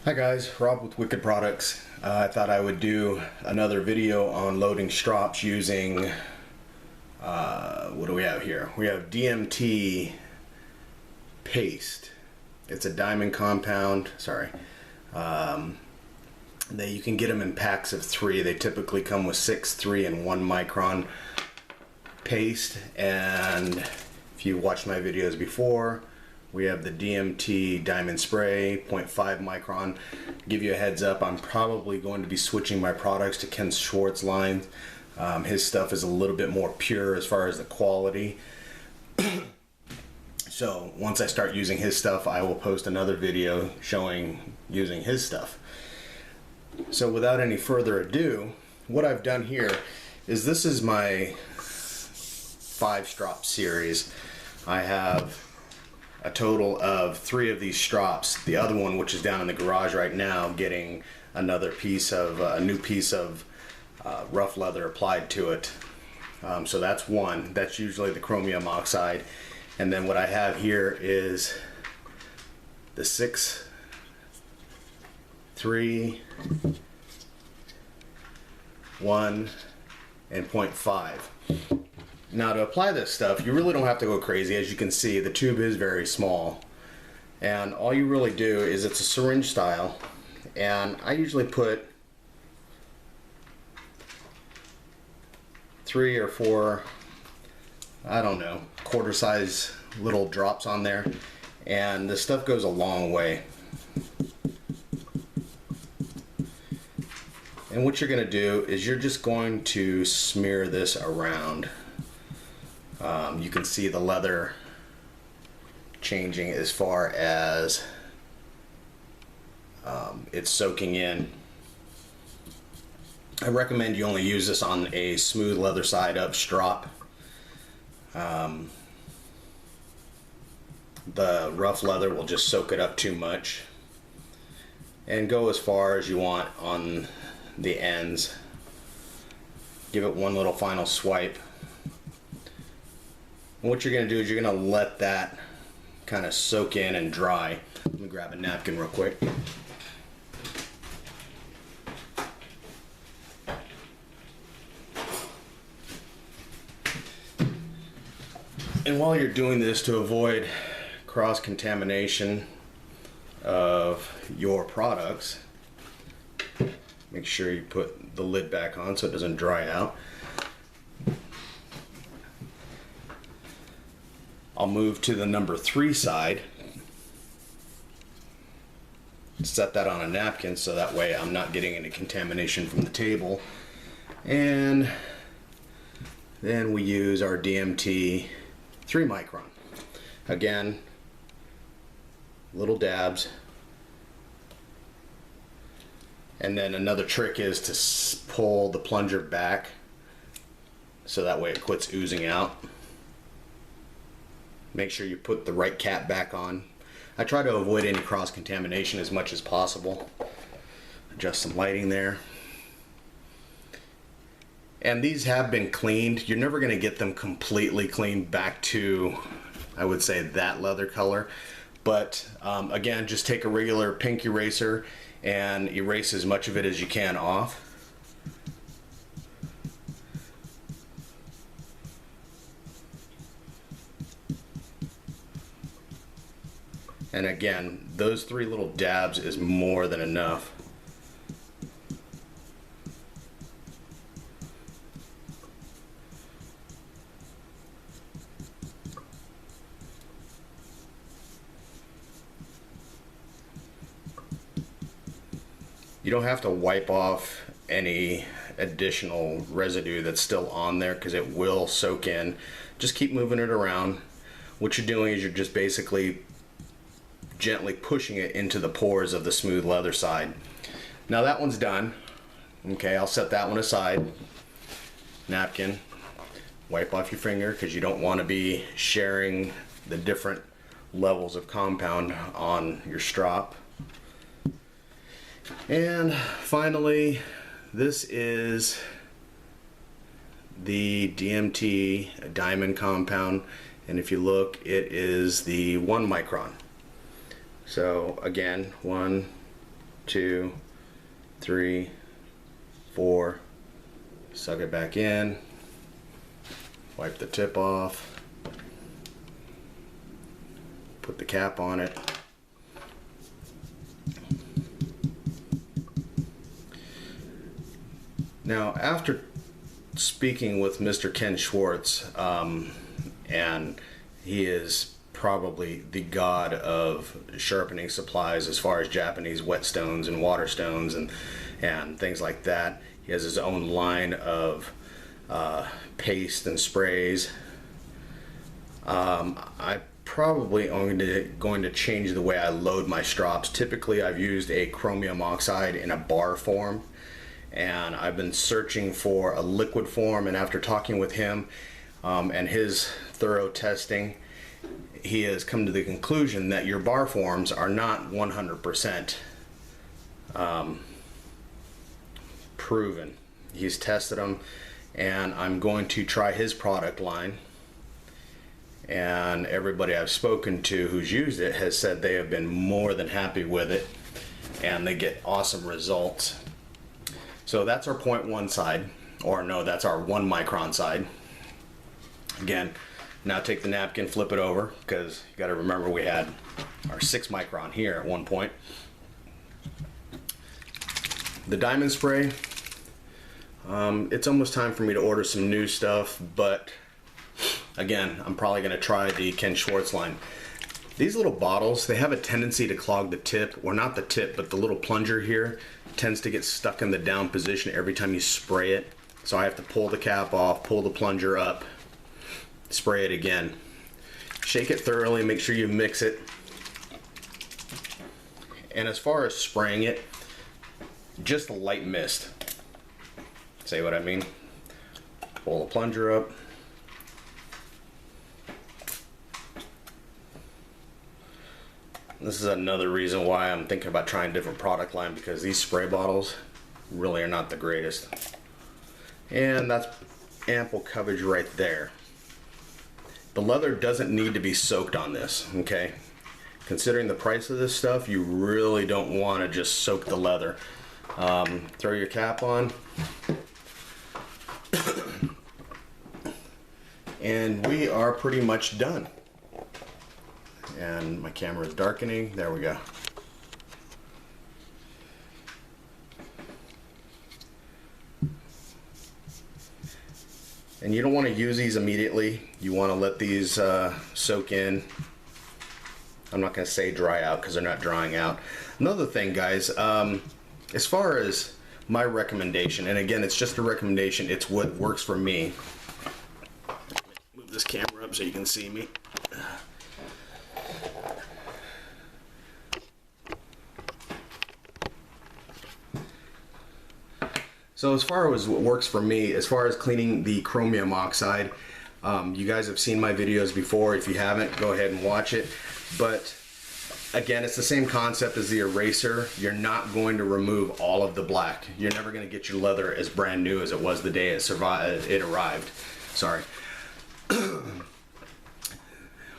Hi guys, Rob with Wicked Products. I thought I would do another video on loading strops using, what do we have here? We have DMT paste. It's a diamond compound, you can get them in packs of 3. They typically come with 6, 3, and 1 micron paste. And if you watched my videos before, we have the DMT diamond spray, 0.5 micron. Give you a heads up, I'm probably going to be switching my products to Ken Schwartz line. His stuff is a little bit more pure as far as the quality. So once I start using his stuff, I will post another video showing using his stuff. So without any further ado, what I've done here is this is my 5 strop series. I have a total of 3 of these strops. The other one, which is down in the garage right now, getting another piece of a new piece of rough leather applied to it. So that's one. That's usually the chromium oxide. And then what I have here is the 6, 3, 1, and 0.5. Now to apply this stuff, you really don't have to go crazy. As you can see, the tube is very small. And all you really do is, it's a syringe style. And I usually put 3 or 4, I don't know, quarter size little drops on there. And this stuff goes a long way. And what you're going to do is you're just going to smear this around. You can see the leather changing as far as it's soaking in. I recommend you only use this on a smooth leather side up strop. The rough leather will just soak it up too much. And go as far as you want on the ends. Give it one little final swipe. And what you're going to do is you're going to let that kind of soak in and dry. Let me grab a napkin real quick. And while you're doing this, to avoid cross-contamination of your products, make sure you put the lid back on so it doesn't dry out. I'll move to the number 3 side. Set that on a napkin so that way I'm not getting any contamination from the table. And then we use our DMT 3 micron. Again, little dabs. And then another trick is to pull the plunger back so that way it quits oozing out. Make sure you put the right cap back on. I try to avoid any cross-contamination as much as possible. Adjust some lighting there. And these have been cleaned. You're never going to get them completely cleaned back to, I would say, that leather color. But again, just take a regular pink eraser and erase as much of it as you can off. And again, those 3 little dabs is more than enough. You don't have to wipe off any additional residue that's still on there because it will soak in. Just keep moving it around. What you're doing is you're just basically gently pushing it into the pores of the smooth leather side. Now that one's done. Okay, I'll set that one aside. Napkin. Wipe off your finger because you don't want to be sharing the different levels of compound on your strop. And finally, this is the DMT diamond compound, and if you look, it is the 1 micron. So again, 1, 2, 3, 4. Suck it back in. Wipe the tip off. Put the cap on it. Now, after speaking with Mr. Ken Schwartz, and he is probably the god of sharpening supplies as far as Japanese whetstones and water stones and things like that. He has his own line of paste and sprays. I probably going to change the way I load my strops. Typically I've used a chromium oxide in a bar form, and I've been searching for a liquid form, and after talking with him and his thorough testing, he has come to the conclusion that your bar forms are not 100% proven. He's tested them, and I'm going to try his product line, and everybody I've spoken to who's used it has said they have been more than happy with it, and they get awesome results. So that's our 0.1 side, or no, that's our 1 micron side. Again, now take the napkin, flip it over, because you got to remember we had our 6 micron here at one point. The diamond spray, it's almost time for me to order some new stuff, but again, I'm probably going to try the Ken Schwartz line. These little bottles, they have a tendency to clog the tip, or not the tip, but the little plunger here tends to get stuck in the down position every time you spray it. So I have to pull the cap off, pull the plunger up, spray it again. Shake it thoroughly, make sure you mix it. And as far as spraying it, just a light mist. See what I mean? Pull the plunger up. This is another reason why I'm thinking about trying a different product line, because these spray bottles really are not the greatest. And that's ample coverage right there. The leather doesn't need to be soaked on this, okay? Considering the price of this stuff, you really don't want to just soak the leather. Throw your cap on. And we are pretty much done. And my camera is darkening. There we go. And you don't want to use these immediately. You want to let these soak in. I'm not going to say dry out, because they're not drying out. Another thing, guys, as far as my recommendation, and again, it's just a recommendation, it's what works for me. Move this camera up so you can see me. So as far as what works for me, as far as cleaning the chromium oxide, you guys have seen my videos before. If you haven't, go ahead and watch it. But again, it's the same concept as the eraser. You're not going to remove all of the black. You're never going to get your leather as brand new as it was the day it arrived. Sorry.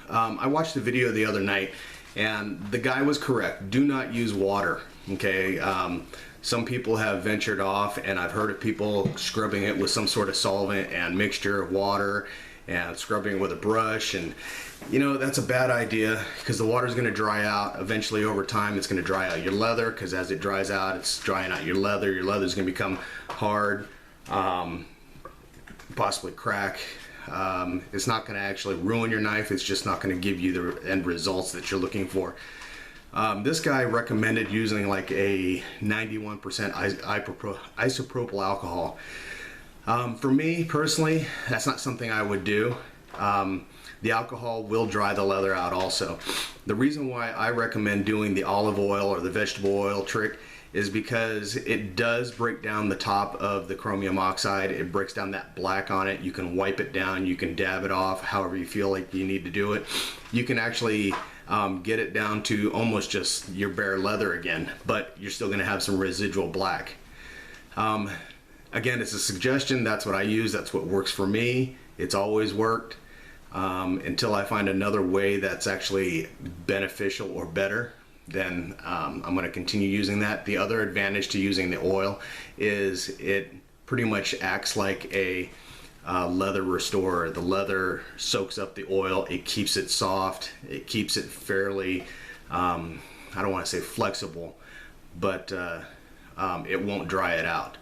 I watched the video the other night, and the guy was correct. Do not use water, okay? Some people have ventured off, and I've heard of people scrubbing it with some sort of solvent and mixture of water and scrubbing it with a brush, and you know, that's a bad idea, because the water is going to dry out. Eventually, over time, it's going to dry out your leather, because as it dries out, it's drying out your leather. Your leather is going to become hard, possibly crack. It's not going to actually ruin your knife. It's just not going to give you the end results that you're looking for. This guy recommended using like a 91% isopropyl alcohol. For me personally, that's not something I would do. The alcohol will dry the leather out also. The reason why I recommend doing the olive oil or the vegetable oil trick is because it does break down the top of the chromium oxide. It breaks down that black on it. You can wipe it down, you can dab it off however you feel like you need to do it. You can actually get it down to almost just your bare leather again, but you're still going to have some residual black. Again, it's a suggestion. That's what I use. That's what works for me. It's always worked until I find another way that's actually beneficial or better. then I'm going to continue using that. The other advantage to using the oil is it pretty much acts like a leather restorer. The leather soaks up the oil, it keeps it soft, it keeps it fairly, I don't want to say flexible, but it won't dry it out.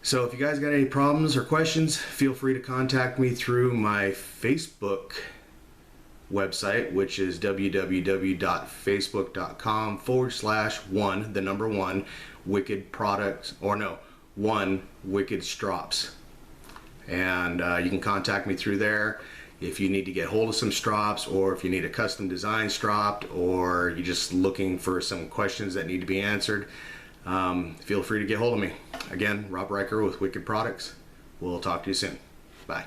So if you guys got any problems or questions, feel free to contact me through my Facebook website, which is www.facebook.com/1 wicked products, or no, 1 wicked strops. And you can contact me through there if you need to get hold of some strops, or if you need a custom design strop, or you're just looking for some questions that need to be answered. Feel free to get hold of me. Again, Rob Riker with Wicked Products. We'll talk to you soon. Bye.